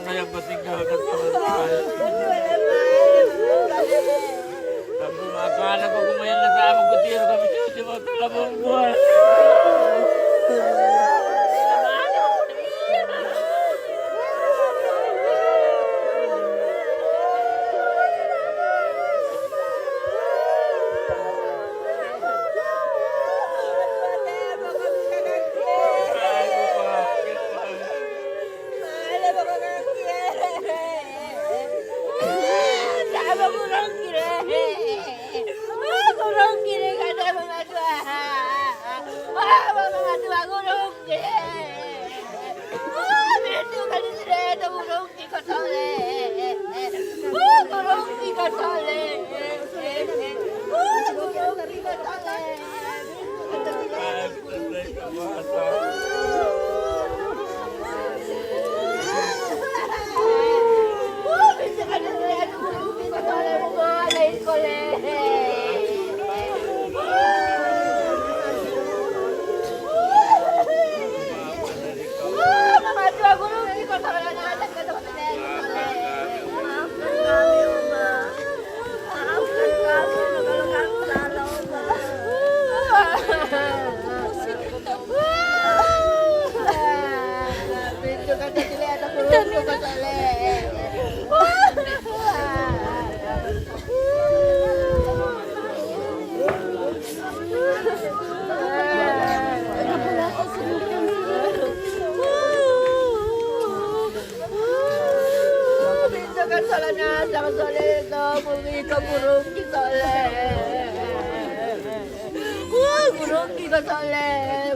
mana yang meninggalkan saya. Aku makan, aku kumain na sa among kutiro kami siya magkalabong buwan.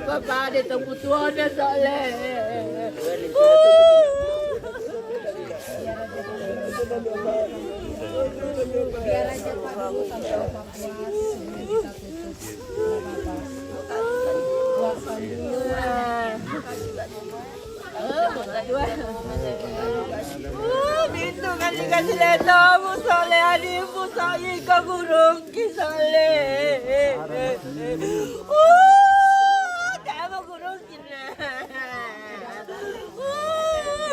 Papa dia temputuan dia soleh. Biar aja Pak dulu sampai Bapak puas, kemudian kita tutup. Puasan dulu. Bintu kan dikasih letamu soleh adikmu saya ke burung soleh.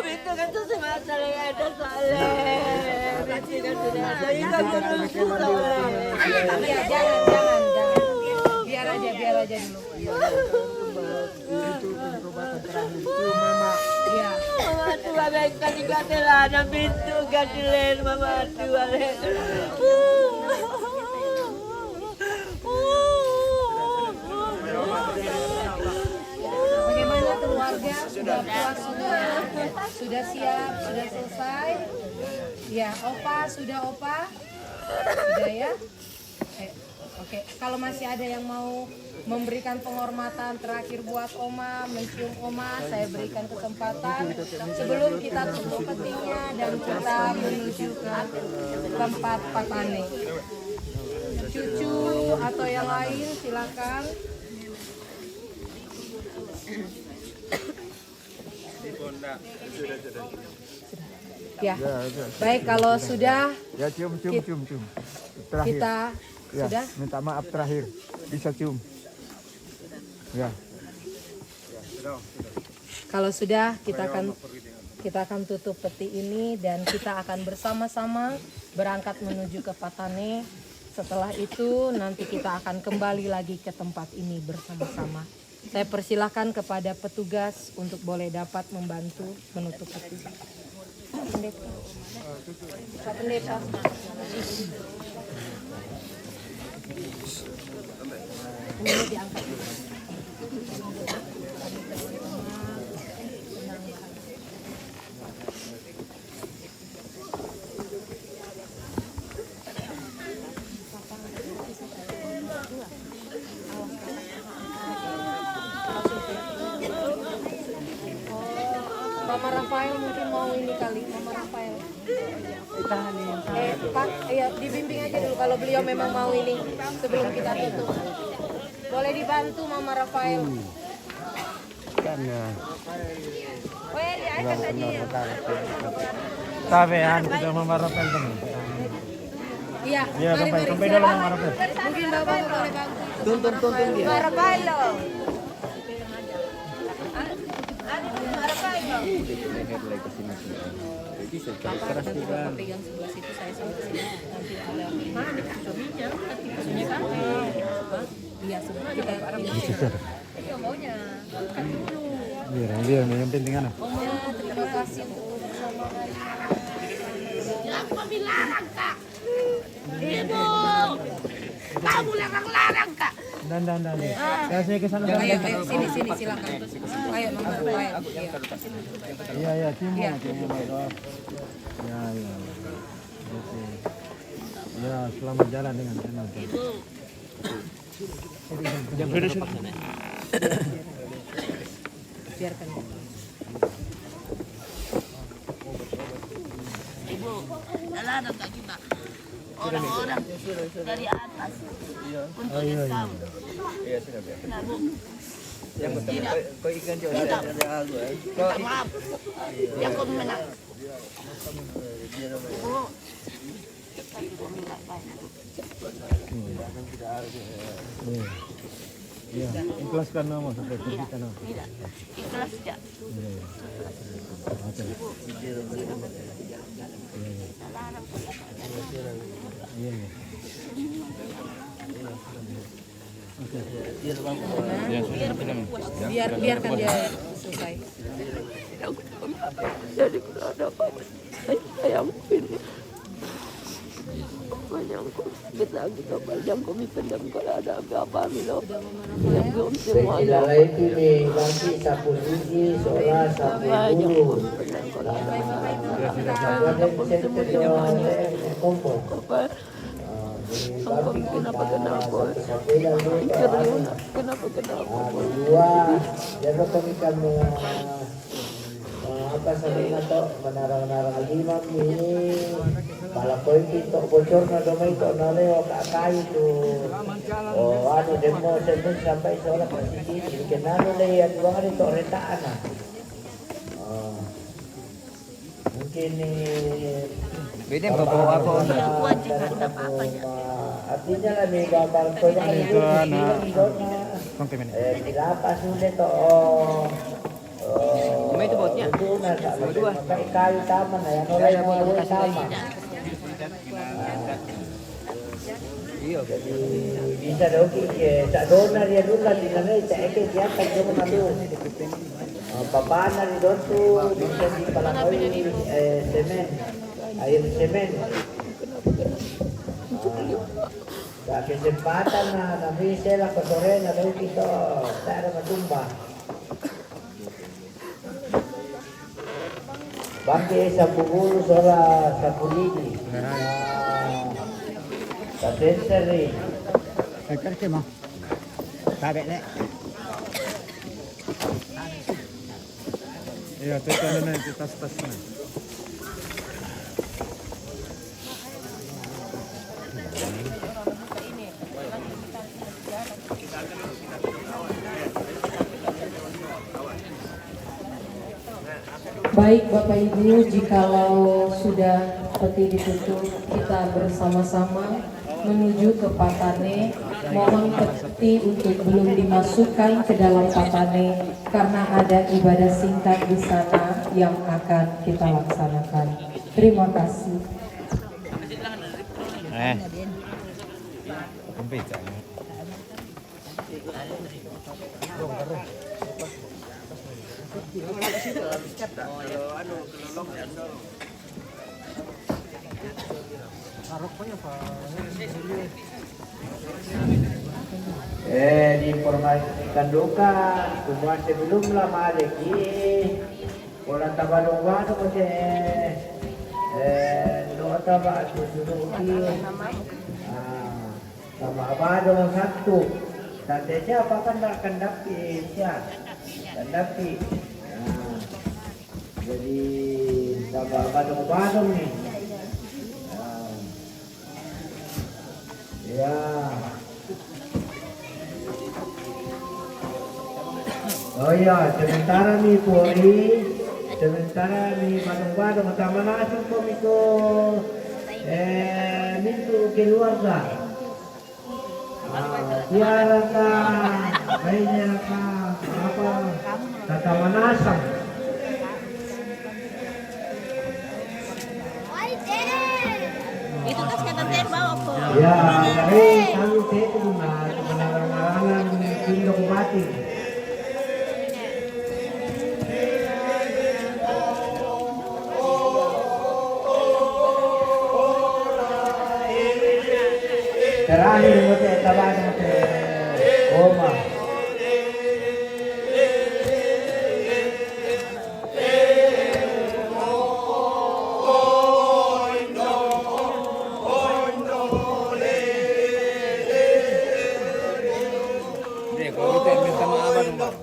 Bintu kan tuh semua soleh ada soleh. Bintu kan sudah ada ke burung soleh. Jangan. Biar aja dulu. Itu pengobatan terakhir itu mama. Iya. Mama tua baik kali gatelana Bintu gadilen mama tua. Bagaimana keluarga? Sudah puas semua? Sudah siap? Sudah selesai? Ya, Opa, sudah Opa? Sudah ya? Oke, kalau masih ada yang mau memberikan penghormatan terakhir buat Oma, mencium Oma, saya berikan kesempatan sebelum kita tutup petinya dan kita menuju ke tempat Patane. Cucu atau yang lain silakan. Ya, baik kalau sudah. Ya cium. Terakhir. Kita ya, sudah. Minta maaf terakhir. Bisa cium. Ya. Kalau sudah kita akan tutup peti ini dan kita akan bersama-sama berangkat menuju ke Patane. Setelah itu nanti kita akan kembali lagi ke tempat ini bersama-sama. Saya persilahkan kepada petugas untuk boleh dapat membantu menutup peti. Pak Pendeta. Ini diangkat. Mama Rafael mungkin mau ini kali, Mama Rafael. Pak, ya dibimbing aja dulu kalau beliau memang mau ini sebelum kita tutup. Boleh dibantu Mama Rafael. Karena Oh ya, diangkat aja ya. Tabean kita memarapkan teman. Iya, Ya, sampai dalam memarapkan. mungkin Bapak boleh bantu. Tuntun dia. Mama Rafael loh. Papa nanti Bapak pegang sebelah situ, saya sebelah sini. Nanti ada mana suaminya? Suaminya kan? Iya, sebelah kita ini. Iya maunya. Bukan dulu. Biar yang penting anak. Omnya terima kasih untuk bersama hari ini. Siapa bilang kak? Ibu, kamu larang-larang kak. Dan. Saya ke sana. Ayo, sini silakan. Ayo nomor ayo. Iya, Timo. Ya. Oke. Ya, selamat jalan dengan senang. Biarkan. Ibu, larang kak kita. Orang-orang dari atas untuk Islam. Iya, sudah biar. Nah, Bu, Yang betul. Kau ikan juga Tidak. ada aku. minta maaf. Yang kau menang. Bu, ibu minta banyak. Iya, ikhlaskan nama sampai kita nama. Tidak, ikhlas tidak. Biarkan dia selesai. Jadi kalau ada apa-apa, sayangku ini. Sayangku, kita panjang kami pendam kalau ada apa-apa, Milo. Yang belum semua ada. Ilalai itu nih, nanti sapu gigi, solar, sapu bulu. Kumpul. Kenapa? Kedua, jadi kami apa sabihin to menarang-narang lima ini malakoi itu bocor na domay itu na leo kakay itu ano demo sentence sampai seolah pasiki kenano le at mga dito retaan na mungkin Beda bawa apa? artinya lah nih gambar ko na Itu anak. dilapas ulit to May itu botnya. Itu na sa pakai kayu tama na yan olay mga tama. Iya. Jadi bisa daw sa doon na riyan doon lang dinanay sa eke diyan pag doon na doon. Papana rin doon to bisa di palakoy semen. Ayun semen. Sa kesempatan na nabisel ako sore na daw dito sa matumba. Bangke sa Pugulu sa Pulini. Sa Sensory. Kerja mah. Tarik nek. Iya, tekan na itu tas-tas na. Baik Bapak Ibu, jikalau sudah peti ditutup, kita bersama-sama menuju ke Patane. Mohon peti untuk belum dimasukkan ke dalam Patane karena ada ibadah singkat di sana yang akan kita laksanakan. Terima kasih. Diinformasikan duka, semua sebelum lama lagi, orang tabalong-balong kasi doa taba susunuki, sama abadong satu. Tanda siapa kan akan dapi siya, dapi. Jadi sama abadong-balong nih. Ya. Oh ya, sementara nih Puri, sementara nih badung-badung sama langsung komiko mintu keluarga. Tiara ka, kayaknya ka, apa, kata manasang. Hey, kami teto na kemenangan Pindong Mati. Terakhir mo tayo tawagan sa Oma. Hindi, kalau kita minta maaf dong.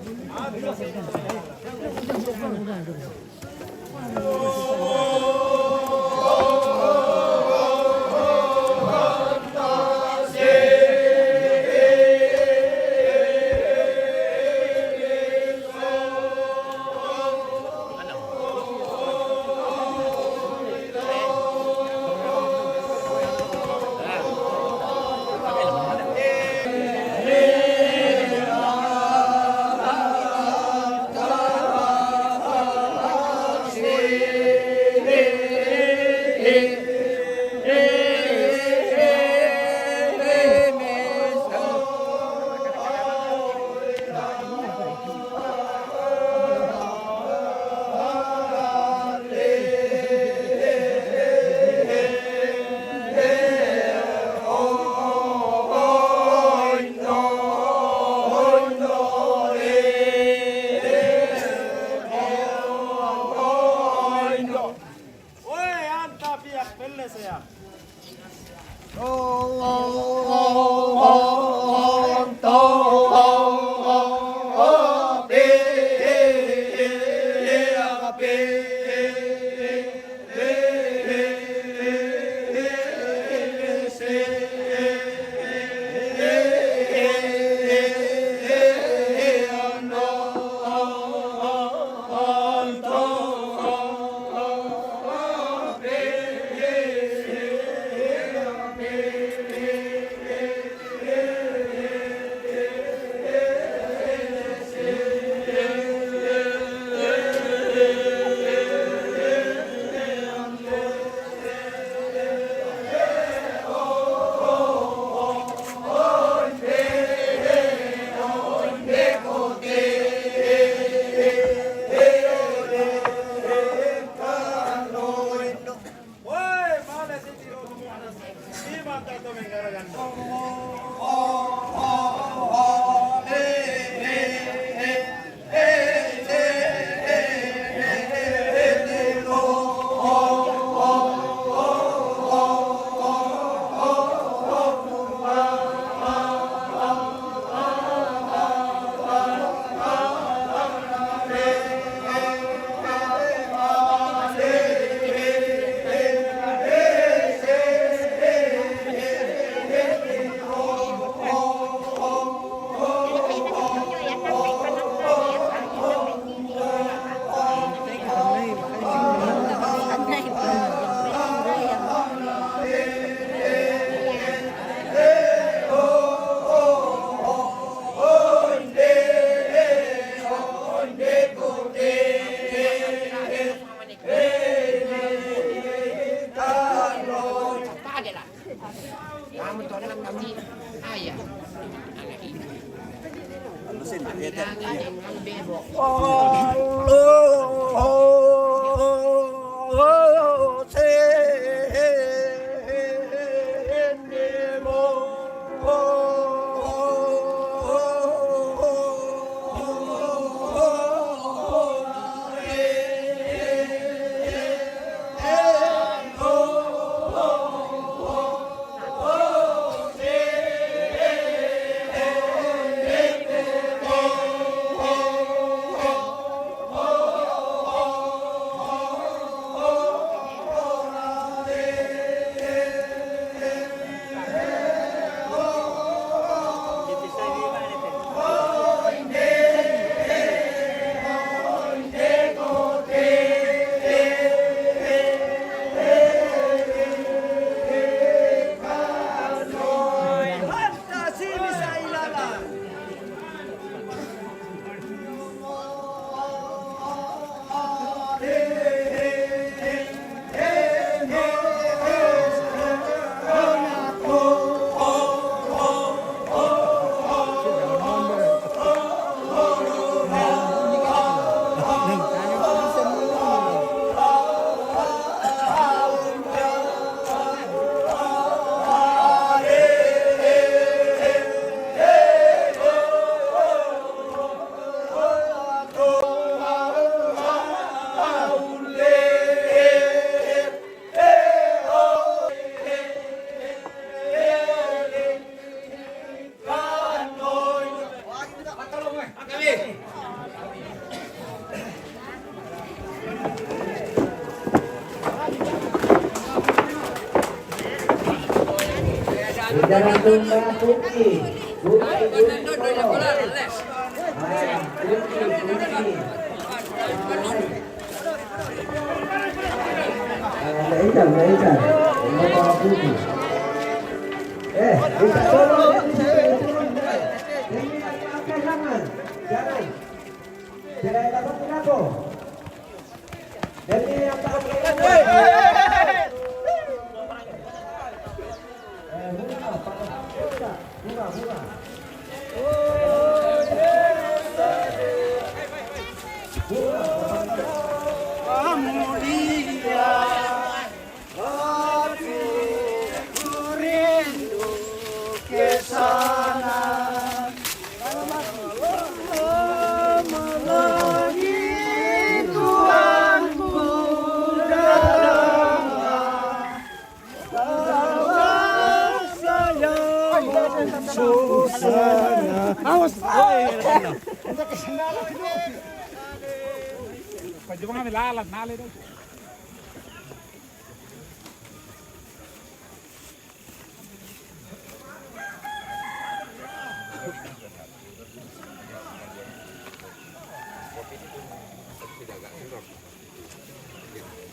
Dalam domba kunci. Ikan. Bawa kunci. Bisa tolong. Jangan. Jangan dapat kenapa. Dan ini yang tak murah.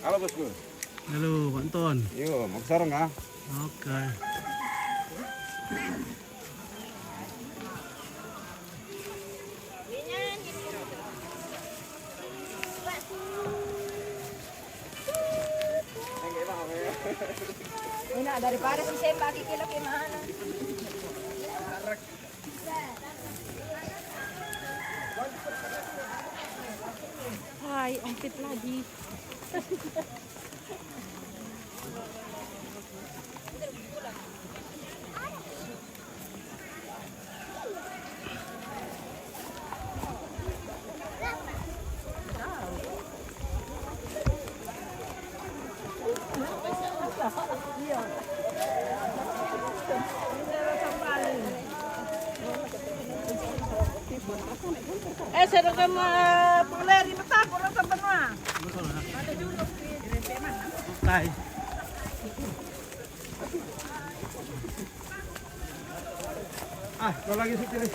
Halo bosku. Halo, Pak Anton. Yo, mau sarung ah? Oke. Ini daripada si Semba kikilap gimana? Hai, ongkit lagi. Sedang puler di peta kurang sebenarnya. Tay. Kau lagi sikit.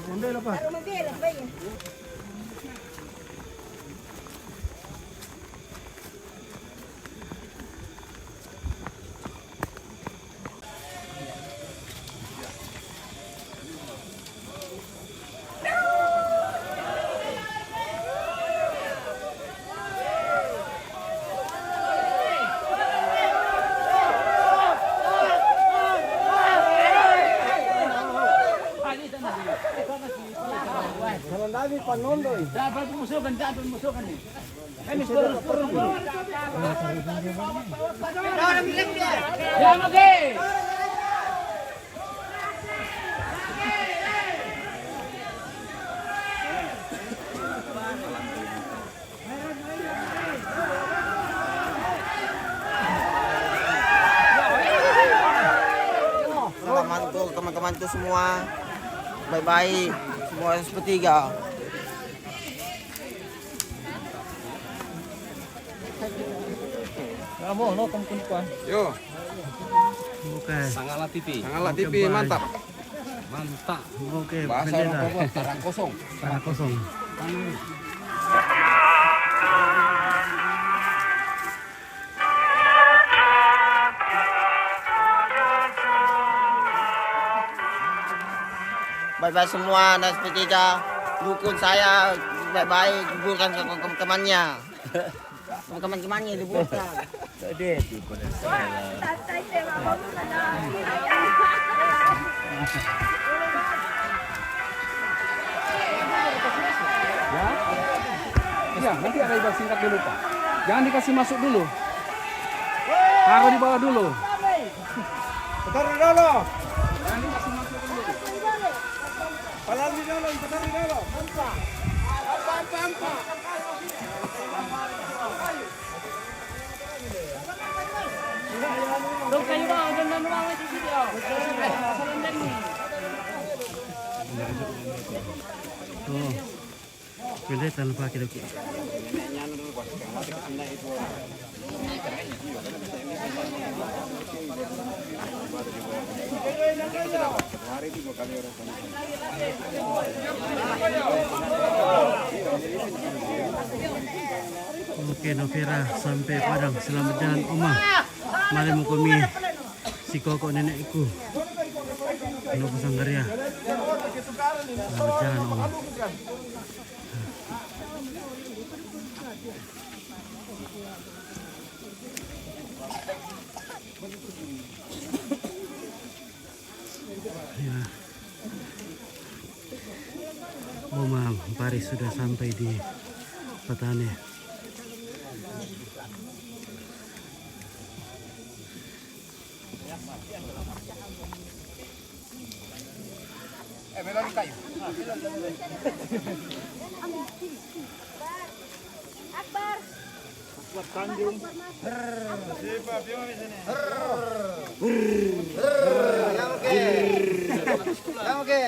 Mondelo pa. Dapat musukan nih. Ini turun. Ya, oke. Selamat untuk teman-teman itu semua. Bye-bye. Semua SP3. Kamu no kamu kuan. Yo, Oke. Sangalah TV. sangatlah TV mantap. Mantap. Oke, Bahasa orang bendera. Papua, tarang kosong. Tanah kosong. Bye-bye semua dan SP3. Dukun saya bye-bye. Liburkan ke teman-temannya. Teman-temannya liburkan. Tatay Semba baru na. Ya, nanti ada ibas singkat dulu Pak. Jangan dikasih masuk dulu. Taruh di bawah dulu. Putar di dulu. Palang di dulu, putar di dulu. Ampa. Doon kayo ba? Doon na naman si Sidi. Oh, pwede tanpa kita. Oke, Novera sampai Padang. Selamat jalan Oma. Mari mau kami si kokok nenekku. Ano po Sanggaria. Selamat jalan Oma. Ya. Oma Paris sudah sampai di Patane. Melon kayu. Akbar. Buat Tanjung. Siapa biar di sini. Yang oke. Yang oke.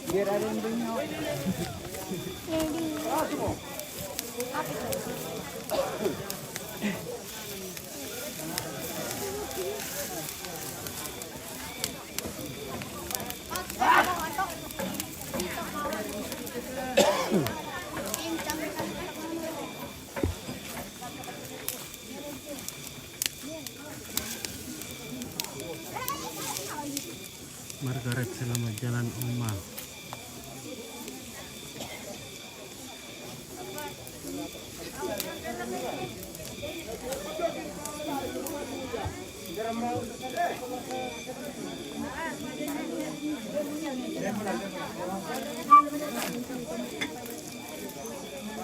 Biar ada yang bengok. Margaret, selamat jalan Oma.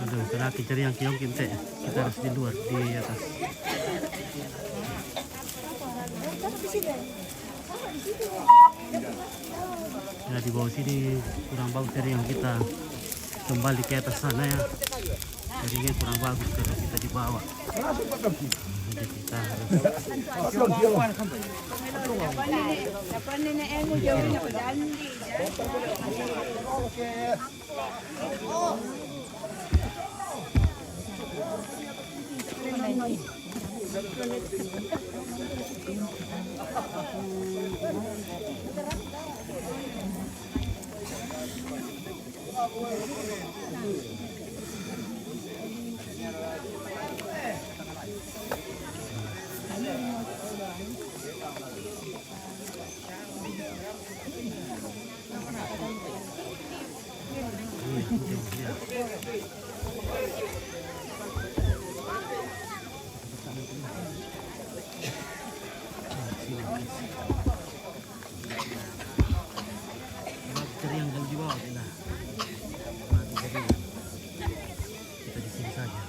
Aduh, kena cari yang kiong kinte. Kita harus di luar, di atas. Ya, di bawah sini kurang bagus dari yang kita kembali ke atas sana ya. Jadinya kurang bagus kalau kita di bawah. Jadi kita harus cari yang jauh di bawah lah. Kita di sini saja.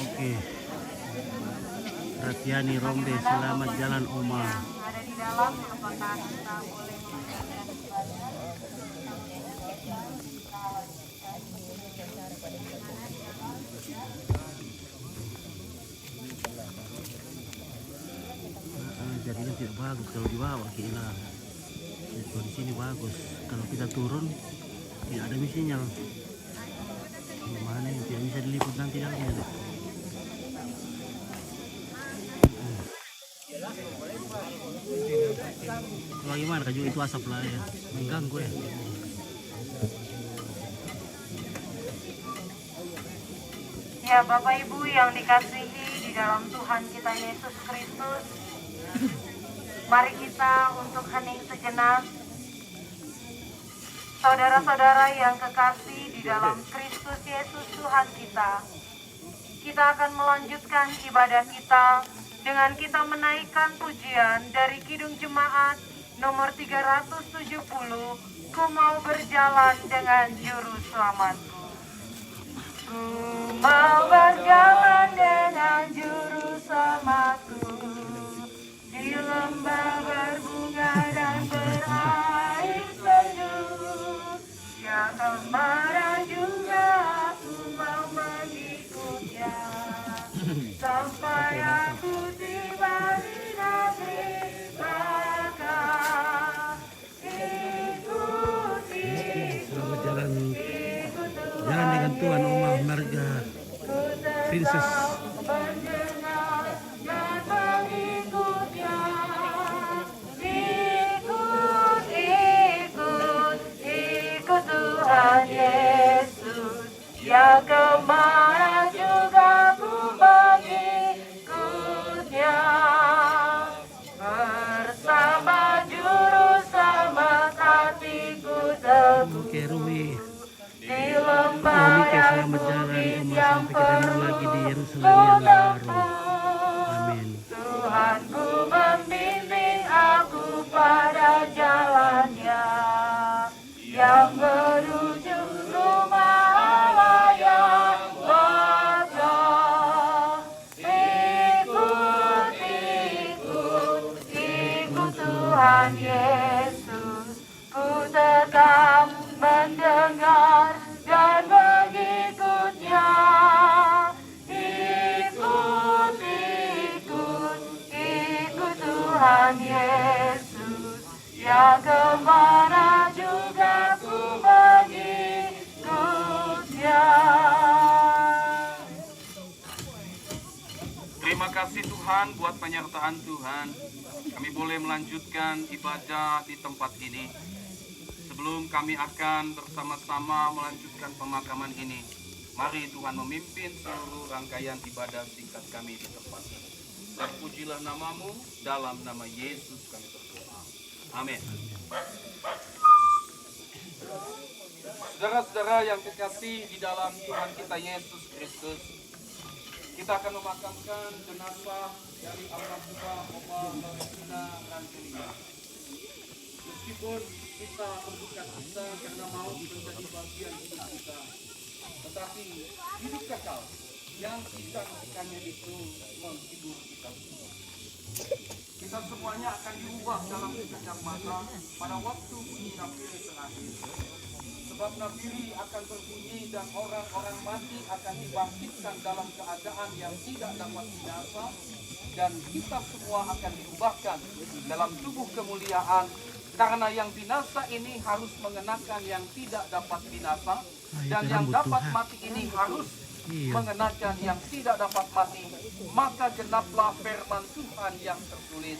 Oke. Ratiani Rombe, selamat jalan Oma. Ada di dalam, apakah kita boleh membacakan bagus kalau di bawah hilang. Kalau di sini bagus. Kalau kita turun tidak ada sinyal. Gimana yang tidak bisa diliput nanti dalamnya deh. Bagaimana kaju itu asap lah ya, mengganggu ya. Ya Bapak Ibu yang dikasihi di dalam Tuhan kita Yesus Kristus, mari kita untuk hening sejenak. Saudara-saudara yang kekasih di dalam Kristus Yesus Tuhan kita akan melanjutkan ibadah kita dengan kita menaikkan pujian dari Kidung Jemaat nomor 370, Ku mau berjalan dengan juru selamatku. Ku mau berjalan dengan juru selamatku di lembah berbunga dan berair sejuk. Ya kemana juga aku mau mengikutnya, sampai aku tiba di negeri Baka. Selamat jalan dengan Tuhan Oma Marga Princess. Ikut Tuhan Yesus, ya kemana juga ku mengikutnya. Bersama juru selamat hatiku teguh. Oke Rumi. Di lembah yang Selamat jalan sulit Oma yang sampai ketemu lagi di penuh Yerusalem yang baru. Amin. Tuhanku membimbing aku pada jalannya yang menuju rumah Allah yang megah. Ikut Tuhan Yesus, ku tetap mendengar dan mengikutnya. Ikut Tuhan Yesus, ya kemana juga ku mengikutnya. Terima kasih Tuhan buat penyertaan Tuhan. Kami boleh melanjutkan ibadah di tempat ini. Sebelum kami akan bersama-sama melanjutkan pemakaman ini, mari Tuhan memimpin seluruh rangkaian ibadah singkat kami di tempat ini. Terpujilah namamu, dalam nama Yesus kami berdoa. Amin. Saudara-saudara yang kekasih di dalam Tuhan kita Yesus Kristus, kita akan memakamkan jenazah dari almarhumah Oma Lorentina Rantelina. Meskipun kita berduka cita karena maut menjadi bagian hidup kita, tetapi hidup kekal yang kita nantikannya itu menghibur kita semua. Kita semuanya akan diubah dalam sekejap mata pada waktu bunyi nafiri terakhir. Sebab nafiri akan berbunyi dan orang-orang mati akan dibangkitkan dalam keadaan yang tidak dapat binasa, dan kita semua akan diubahkan dalam tubuh kemuliaan. Karena yang binasa ini harus mengenakan yang tidak dapat binasa, dan yang dapat mati ini harus mengenakan yang tidak dapat mati. Maka genaplah firman Tuhan yang tertulis,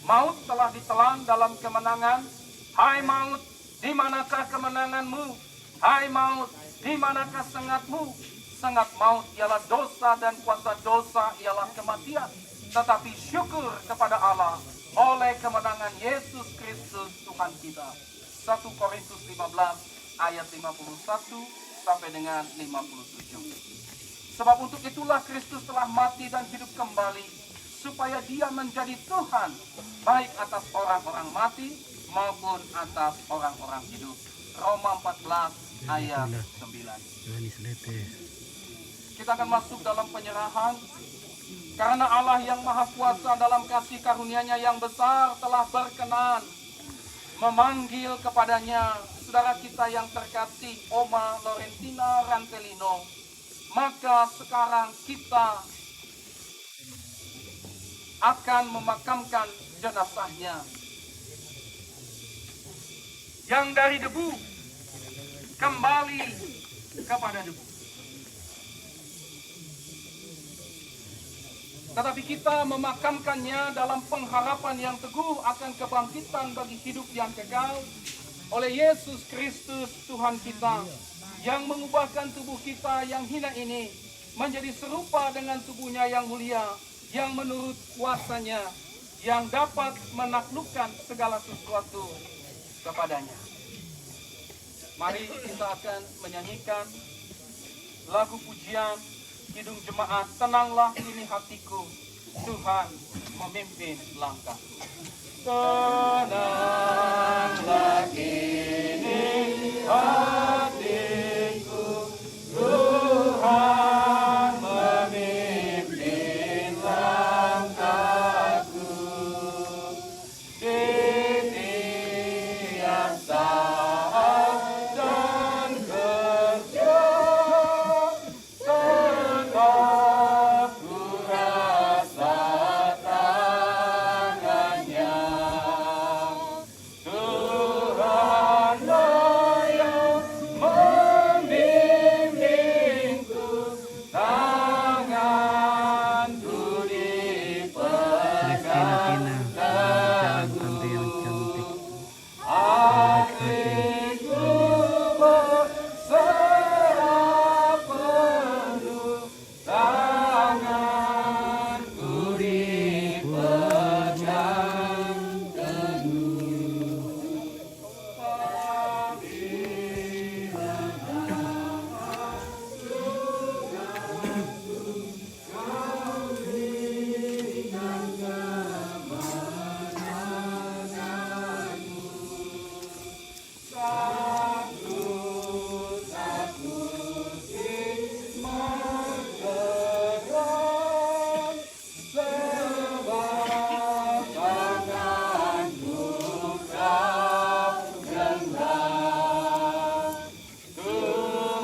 maut telah ditelan dalam kemenangan. Hai maut, di manakah kemenanganmu? Hai maut, di manakah sengatmu? Sengat maut ialah dosa, dan kuasa dosa ialah kematian. Tetapi syukur kepada Allah oleh kemenangan Yesus Kristus Tuhan kita. 1 Korintus 15 ayat 51 sampai dengan 57. Sebab untuk itulah Kristus telah mati dan hidup kembali, supaya dia menjadi Tuhan baik atas orang-orang mati maupun atas orang-orang hidup. Roma 14 ayat 9. Kita akan masuk dalam penyerahan. Karena Allah yang Maha Kuasa dalam kasih karunia-Nya yang besar telah berkenan memanggil kepadanya saudara kita yang terkasih Oma Lorentina Rantelino. Maka sekarang kita akan memakamkan jenazahnya. Yang dari debu kembali kepada debu. Tetapi kita memakamkannya dalam pengharapan yang teguh akan kebangkitan bagi hidup yang kekal oleh Yesus Kristus Tuhan kita, yang mengubahkan tubuh kita yang hina ini menjadi serupa dengan tubuhnya yang mulia, yang menurut kuasanya, yang dapat menaklukkan segala sesuatu kepadanya. Mari kita akan menyanyikan lagu pujian Kidung Jemaat, tenanglah ini hatiku, Tuhan memimpin langkahku. Tenanglah kini hatiku, Tuhan memimpin langkahku. Di tiap saat dan kerja tetap ku rasa tangannya. Tuhanlah yang membimbingku, tanganku dipegang. Jalan tante yang cantik. Hatiku berserah penuh, tanganku dipegang teguh.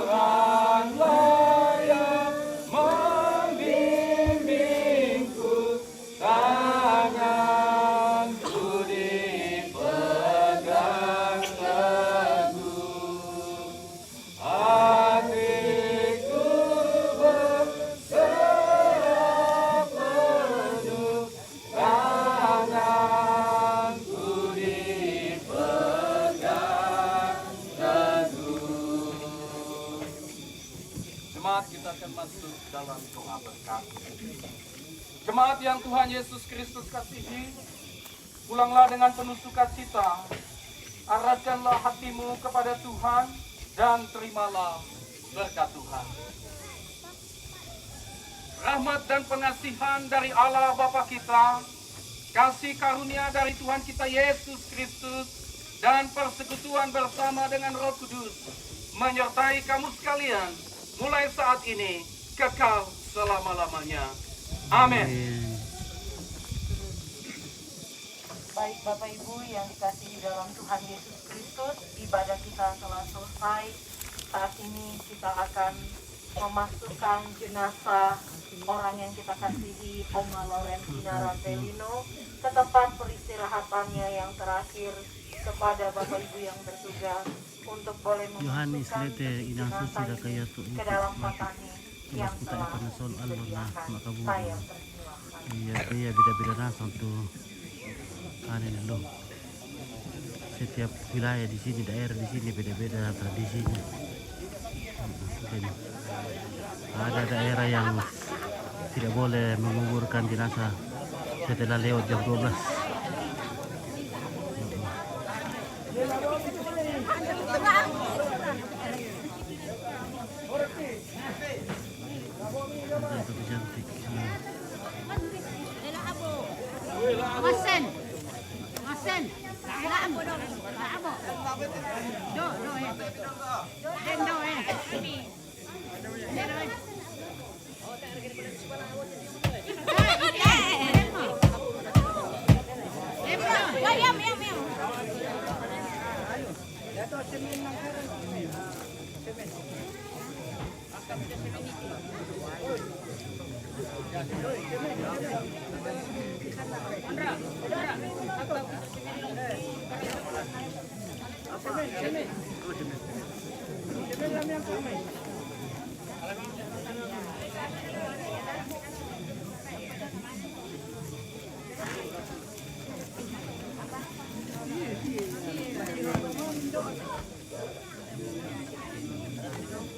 Tuhanlah yang membimbingku, tanganku dipegang teguh. Hatiku berserah penuh, tanganku dipegang teguh. Jemaat, kita akan masuk dalam doa berkat. Jemaat yang Tuhan Yesus Kristus kasihi, pulanglah dengan penuh sukacita, arahkanlah hatimu kepada Tuhan, dan terimalah berkat Tuhan. Rahmat dan pengasihan dari Allah Bapa kita, kasih karunia dari Tuhan kita Yesus Kristus, dan persekutuan bersama dengan Roh Kudus menyertai kamu sekalian mulai saat ini kekal selama-lamanya. Amin. Baik Bapak Ibu yang dikasihi dalam Tuhan Yesus Kristus, ibadah kita telah selesai. Saat ini kita akan memasukkan jenazah orang yang kita kasihi, Oma Laurentina Rantelino, ke tempat peristirahatannya yang terakhir. Kepada Bapak Ibu yang bertugas untuk boleh Yohanes memasukkan lete inang suci jenazah da kaya tu ke dalam patani yang kita telah akan nasol alur na disediakan. makabuo. Saya persilakan. Iya kaya beda-beda nasol tu kanin lo. Setiap wilayah di sini, daerah di sini beda-beda tradisinya. Mungkin ada daerah yang tidak boleh menguburkan jenazah setelah lewat jam 12. Itu cantik. Masen. Masen. Lam. Abo. Do, do eh. Den do eh. Den do eh.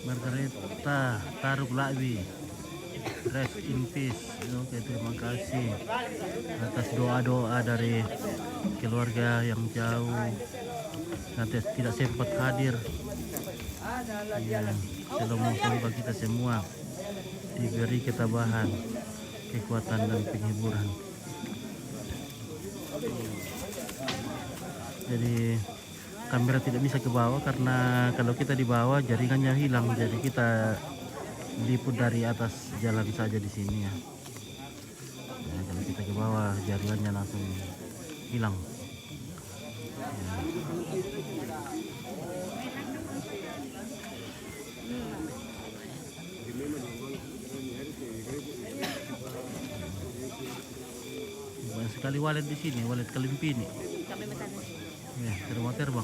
Margareta Taruk Lakbi, rest in peace. Oke, terima kasih atas doa-doa dari keluarga yang jauh nanti tidak sempat hadir. Ya, semoga kita semua diberi ketabahan, kekuatan dan penghiburan. Jadi kamera tidak bisa ke bawah karena kalau kita di bawah jaringannya hilang, jadi kita liput dari atas jalan saja di sini ya. Nah, kalau kita ke bawah jaringannya langsung hilang. Ya. Banyak sekali walet di sini, walet Kalimpini. Ya, terbang.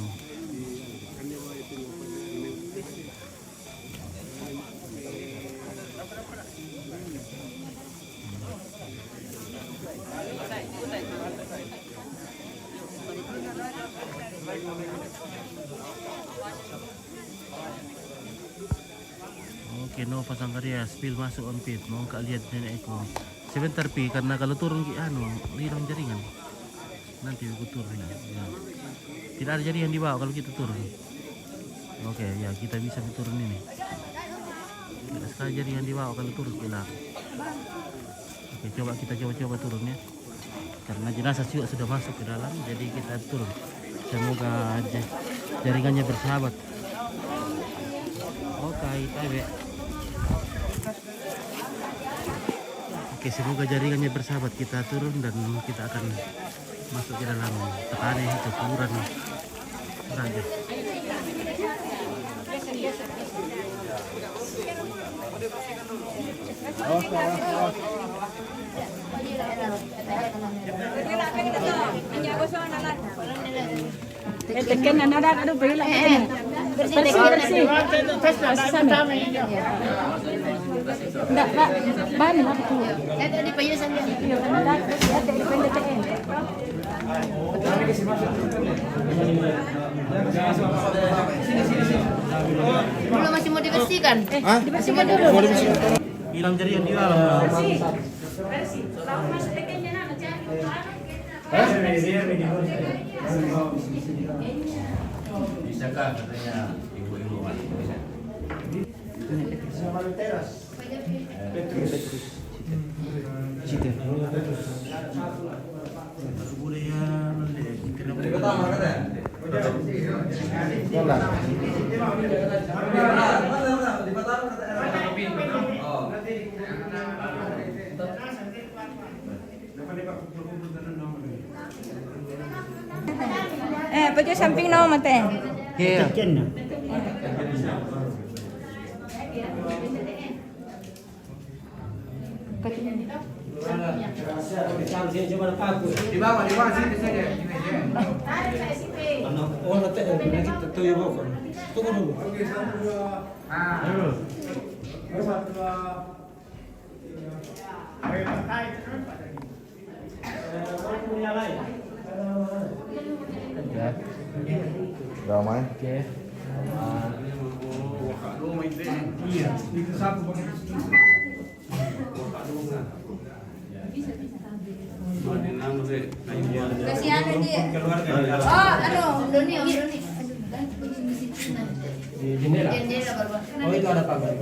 Oke, Nova Sangkaria, spill masuk on pit. Mau kak lihat nenekku. Sebentar pi, karena kalau turun ke hilang jaringan. Nanti aku turun ya. Tidak ada jaringan di bawah kalau kita turun. Oke, ya kita bisa turun ini. Tidak sekali jaringan di bawah kalau turun hilang. Oke, kita coba turun ya. Karena jenazah juga sudah masuk ke dalam, jadi kita turun. Semoga jaringannya bersahabat. Oke, tabe. Oke, semoga jaringannya bersahabat. Kita turun dan kita akan masuk ke dalam tekanan itu kuburan raja. Tekan anak aduh berilah bersih. Enggak, Pak. Ban aku. Di payusan dia. Belum masih mau dibersihkan? Dibersihkan dulu. Hilang jaringan di dalam. Bersih. Lalu masuk tekannya nak cari. Bisakah katanya ibu-ibu bisa? Petrus. Pajak samping no mate. Iya. Di bawah sini saja. Oh, nanti kita tuju bawah. Tunggu dulu. Oke, 1 2. Ah. 1 2. Ayo, pakai terus Pak. Punya lain. Ya. Ramai. Oke. Iya, itu satu pakai itu. Kasihan dia. Oh, Doni. Di jendela. Oh, itu ada pagar.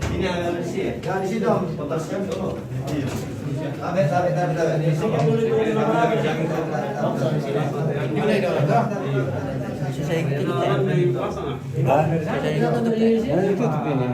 Ini ada di sini. Ya di sini dong, potasnya dulu. Tabe. Di sini dulu dimulai dong. Saya tutup ini.